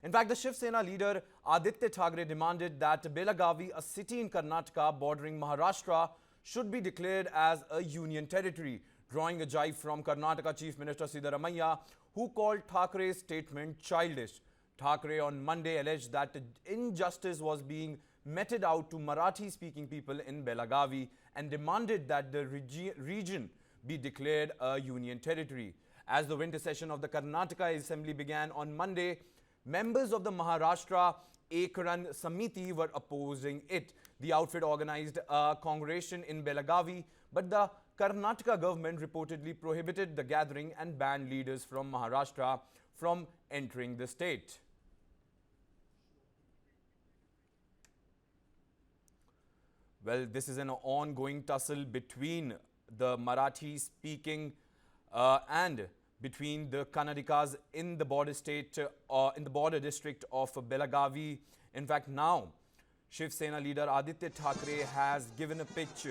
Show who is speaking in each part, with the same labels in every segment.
Speaker 1: In fact, the Shiv Sena leader Aaditya Thackeray demanded that Belagavi, a city in Karnataka bordering Maharashtra, should be declared as a union territory, drawing a jibe from Karnataka Chief Minister Siddaramaiah, who called Thackeray's statement childish. Thackeray on Monday alleged that injustice was being meted out to Marathi-speaking people in Belagavi and demanded that the region be declared a union territory. As the winter session of the Karnataka Assembly began on Monday, members of the Maharashtra Ekran Samiti were opposing it. The outfit organized a congregation in Belagavi, but the Karnataka government reportedly prohibited the gathering and banned leaders from Maharashtra from entering the state. Well, this is an ongoing tussle between the Marathi-speaking and between the Kannadikas in the border state, in the border district of Belagavi. In fact, now Shiv Sena leader Aaditya Thackeray has given a pitch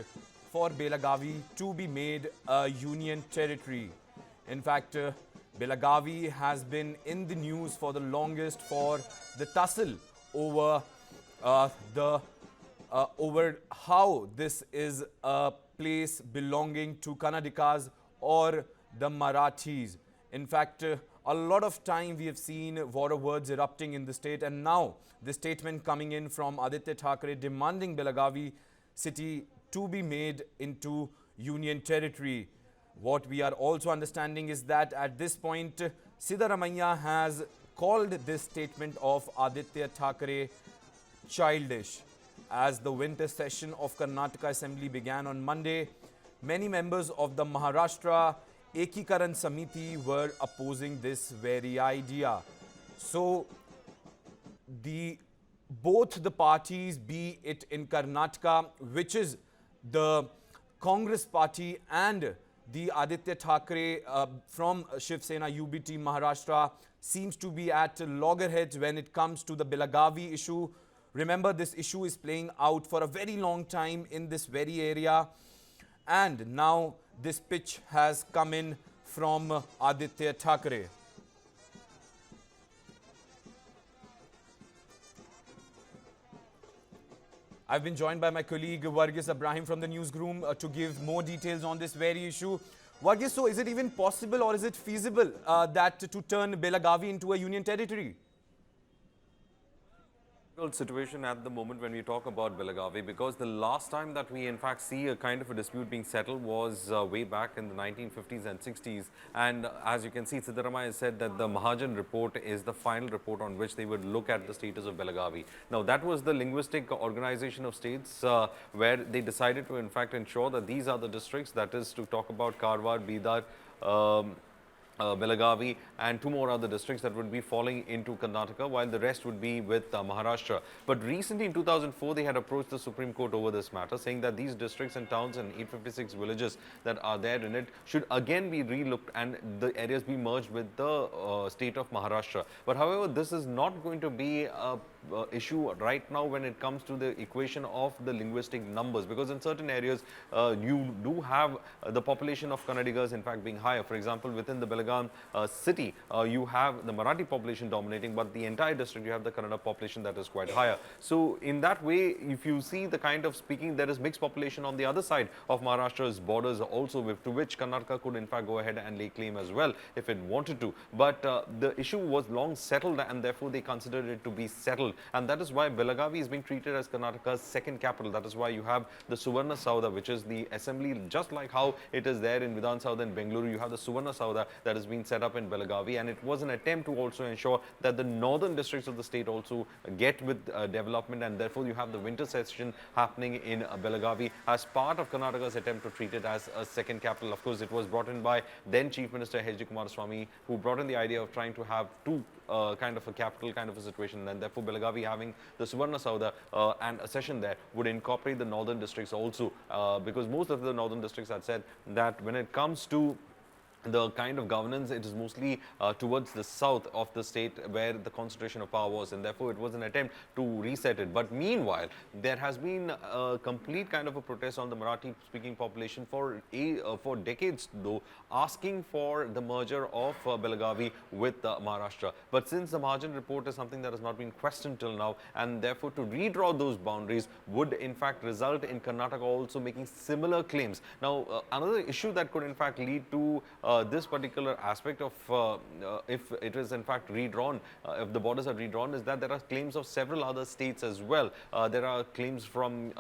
Speaker 1: for Belagavi to be made a union territory. In fact, Belagavi has been in the news for the longest for the tussle over over how this is a place belonging to Kannadikas or the Marathis. In fact, a lot of time we have seen war of words erupting in the state, and now the statement coming in from Aaditya Thackeray demanding Belagavi city to be made into union territory. What we are also understanding is that at this point, Siddaramaiah has called this statement of Aaditya Thackeray childish. As the winter session of Karnataka Assembly began on Monday, many members of the Maharashtra Ekikaran Samiti were opposing this very idea. So, both the parties, be it in Karnataka, which is the Congress party, and the Aaditya Thackeray from Shiv Sena UBT Maharashtra, seems to be at loggerheads when it comes to the Belagavi issue. Remember, this issue is playing out for a very long time in this very area, and now this pitch has come in from Aaditya Thackeray. I've been joined by my colleague Varghese Ibrahim from the newsroom to give more details on this very issue. Varghese, so is it even possible or is it feasible that to turn Belagavi into a union territory?
Speaker 2: Situation at the moment when we talk about Belagavi, because the last time that we in fact see a kind of a dispute being settled was way back in the 1950s and 60s, and as you can see, Siddaramaiah said that the Mahajan report is the final report on which they would look at the status of Belagavi. Now that was the linguistic organization of states where they decided to in fact ensure that these are the districts, that is to talk about Karwar, Bidar, Belagavi and two more other districts that would be falling into Karnataka, while the rest would be with Maharashtra. But recently in 2004, they had approached the Supreme Court over this matter, saying that these districts and towns and 856 villages that are there in it should again be relooked and the areas be merged with the state of Maharashtra. But however, this is not going to be a issue right now when it comes to the equation of the linguistic numbers, because in certain areas you do have the population of Kannadigas in fact being higher. For example, within the Belagavi city, you have the Marathi population dominating, but the entire district you have the Kannada population that is quite higher. So in that way, if you see the kind of speaking, there is mixed population on the other side of Maharashtra's borders also, to which Karnataka could in fact go ahead and lay claim as well if it wanted to. But the issue was long settled, and therefore they considered it to be settled, and that is why Belagavi is being treated as Karnataka's second capital. That is why you have the Suvarna Sauda, which is the assembly, just like how it is there in Vidhan Sauda in Bengaluru. You have the Suvarna Sauda that has been set up in Belagavi, and it was an attempt to also ensure that the northern districts of the state also get with development, and therefore you have the winter session happening in Belagavi as part of Karnataka's attempt to treat it as a second capital. Of course, it was brought in by then Chief Minister H.D. Kumaraswamy, who brought in the idea of trying to have two kind of a capital kind of a situation, and therefore Belagavi having the Suvarna Sauda and a session there would incorporate the northern districts also, because most of the northern districts had said that when it comes to the kind of governance, it is mostly towards the south of the state where the concentration of power was, and therefore it was an attempt to reset it. But meanwhile, there has been a complete kind of a protest on the Marathi-speaking population for decades, though, asking for the merger of Belagavi with Maharashtra. But since the Mahajan report is something that has not been questioned till now, and therefore to redraw those boundaries would in fact result in Karnataka also making similar claims. Now, another issue that could in fact lead to this particular aspect of if it is in fact redrawn, if the borders are redrawn, is that there are claims of several other states as well. There are claims from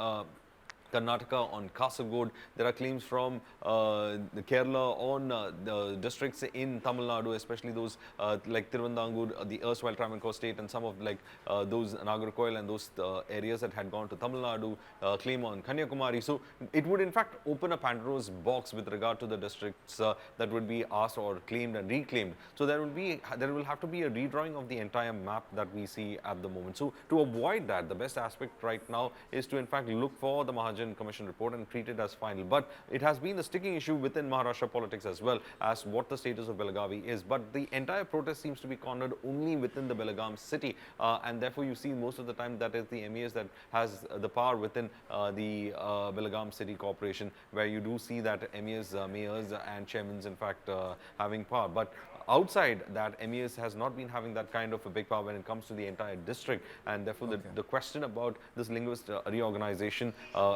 Speaker 2: Karnataka on Kasaragod. There are claims from Kerala on the districts in Tamil Nadu, especially those like Tiruvandangur, the erstwhile Travancore state, and some of like those Nagarkoil and those areas that had gone to Tamil Nadu, claim on Kanyakumari. So it would in fact open a Pandora's box with regard to the districts that would be asked or claimed and reclaimed. So there will have to be a redrawing of the entire map that we see at the moment. So to avoid that, the best aspect right now is to in fact look for the Mahajan Commission report and treat it as final. But it has been a sticking issue within Maharashtra politics as well as what the status of Belagavi is. But the entire protest seems to be cornered only within the Belagavi city, and therefore you see most of the time that is the MES that has the power within the Belagavi City Corporation, where you do see that MES, mayors and chairmen in fact having power. But outside that, MES has not been having that kind of a big power when it comes to the entire district, and therefore the question about this linguist reorganization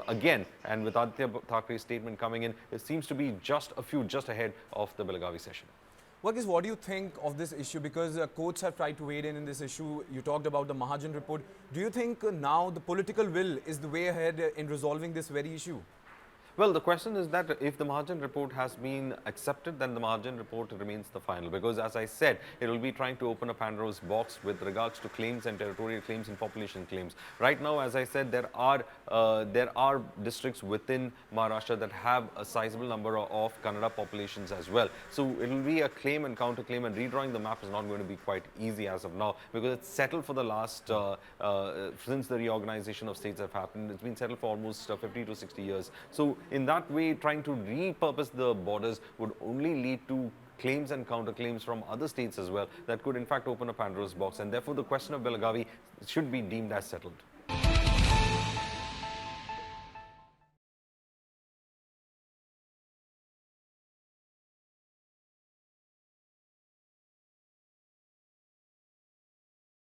Speaker 2: again, and with Aaditya Thackeray's statement coming in, it seems to be just ahead of the Belagavi session.
Speaker 1: Varghese, what do you think of this issue? Because courts have tried to wade in this issue. You talked about the Mahajan report. Do you think now the political will is the way ahead in resolving this very issue?
Speaker 2: Well, the question is that if the Mahajan report has been accepted, then the Mahajan report remains the final, because as I said, it will be trying to open a Pandora's box with regards to claims and territorial claims and population claims. Right now, as I said, there are districts within Maharashtra that have a sizable number of Kannada populations as well. So it will be a claim and counterclaim, and redrawing the map is not going to be quite easy as of now, because it's settled for the last, since the reorganization of states have happened, it's been settled for almost 50 to 60 years. So in that way, trying to repurpose the borders would only lead to claims and counterclaims from other states as well that could in fact open a Pandora's box, and therefore the question of Belagavi should be deemed as settled.